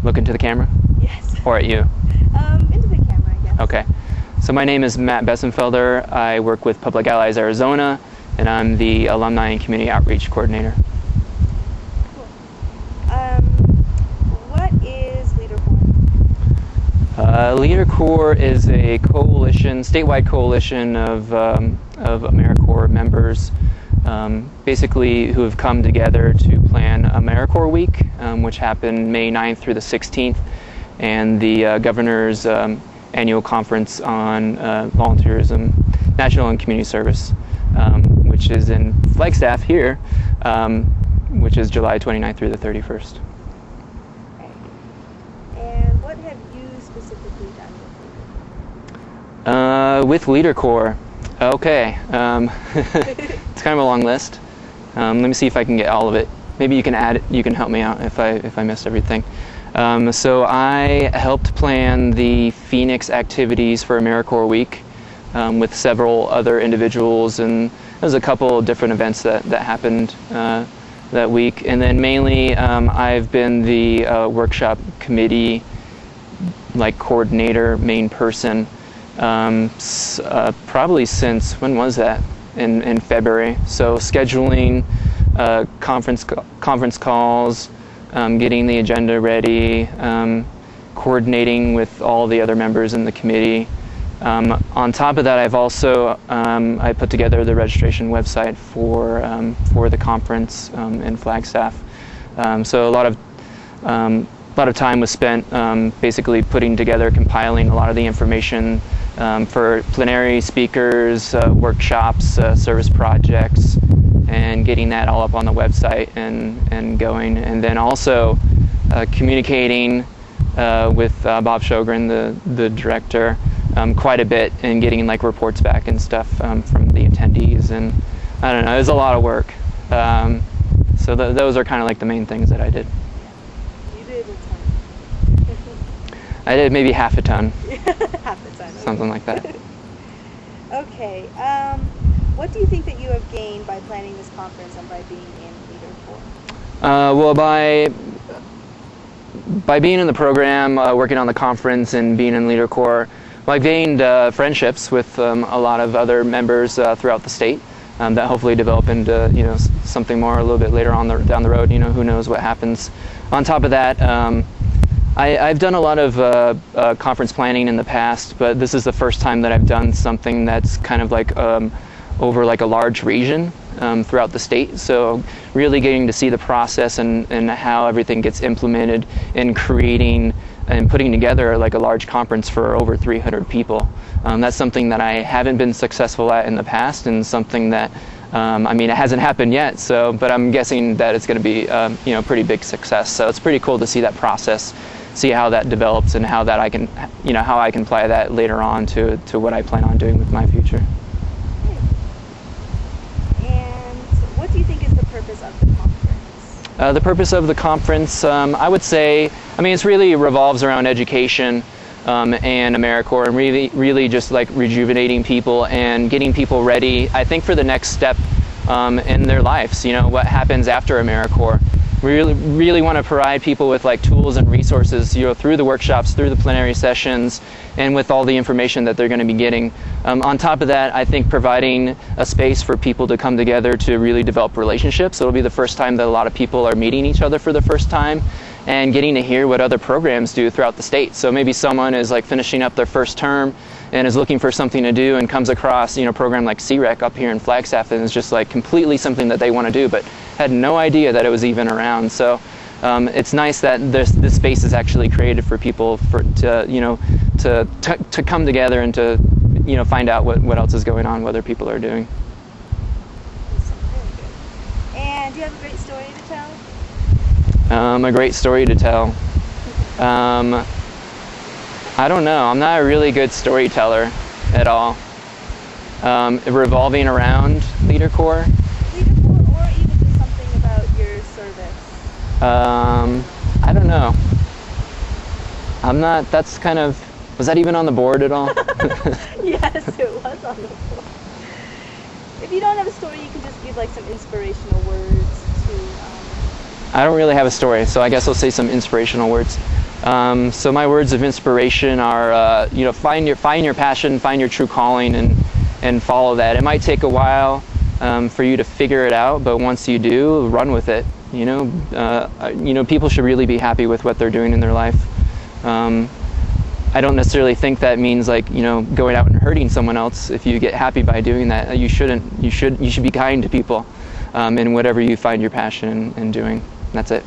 Look into the camera? Yes. Or at you? Into the camera, I guess. Okay. So my name is Matt Besenfelder. I work with Public Allies Arizona, and I'm the Alumni and Community Outreach Coordinator. Cool. What is LeaderCorps? LeaderCorps is a coalition, statewide coalition of AmeriCorps members, basically who have come together to plan AmeriCorps Week, which happened May 9th through the 16th, and the governor's annual conference on volunteerism, national and community service, which is in Flagstaff here, which is July 29th through the 31st. And what have you specifically done With LeaderCorps? Okay. It's kind of a long list. Let me see if I can get all of it. Maybe you can add it, you can help me out if I missed everything. So I helped plan the Phoenix activities for AmeriCorps Week with several other individuals, and there's a couple of different events that happened that week. And then mainly I've been the workshop committee coordinator, main person, probably since, when was that? In February. So scheduling conference calls, getting the agenda ready, coordinating with all the other members in the committee. On top of that, I've also I put together the registration website for the conference in Flagstaff. So a lot of time was spent basically putting together, compiling a lot of the information for plenary speakers, workshops, service projects, and getting that all up on the website and going. And then also communicating with Bob Sjogren, the director, quite a bit, and getting reports back and stuff from the attendees. And I don't know, it was a lot of work. So those are kind of the main things that I did. You did a ton. I did maybe half a ton. Half a ton. Something like that. Okay. What do you think that you have gained by planning this conference and by being in LeaderCorps? Well, by being in the program, working on the conference, and being in LeaderCorps, I gained friendships with a lot of other members throughout the state that hopefully develop into something more a little bit later on down the road. Who knows what happens. On top of that, I've done a lot of conference planning in the past, but this is the first time that I've done something that's kind of over a large region throughout the state. So really getting to see the process and how everything gets implemented in creating and putting together a large conference for over 300 people. That's something that I haven't been successful at in the past, and something that it hasn't happened yet. But I'm guessing that it's going to be pretty big success. So it's pretty cool to see that process, see how that develops, and how that I can apply that later on to what I plan on doing with my future. And what do you think is the purpose of the conference? The purpose of the conference, I would say, it really revolves around education and AmeriCorps, and really just rejuvenating people and getting people ready, I think, for the next step in their lives. What happens after AmeriCorps. We really want to provide people with tools and resources, through the workshops, through the plenary sessions, and with all the information that they're going to be getting. On top of that, I think providing a space for people to come together to really develop relationships. It'll be the first time that a lot of people are meeting each other for the first time, and getting to hear what other programs do throughout the state. So maybe someone is finishing up their first term and is looking for something to do and comes across a program like CREC up here in Flagstaff, and it's just completely something that they want to do, but had no idea that it was even around. So it's nice that this space is actually created for people to come together and to find out what else is going on, what other people are doing. And do you have a great story to tell? A great story to tell. I don't know. I'm not a really good storyteller at all. Revolving around LeaderCorps. LeaderCorps, or even just something about your service. I don't know. I'm not. That's kind of. Was that even on the board at all? Yes, it was on the board. If you don't have a story, you can just give some inspirational words to. I don't really have a story, so I guess I'll say some inspirational words. So my words of inspiration are, find your passion, find your true calling, and follow that. It might take a while for you to figure it out, but once you do, run with it. People should really be happy with what they're doing in their life. I don't necessarily think that means going out and hurting someone else. If you get happy by doing that, you shouldn't. You should be kind to people in whatever you find your passion in doing. That's it.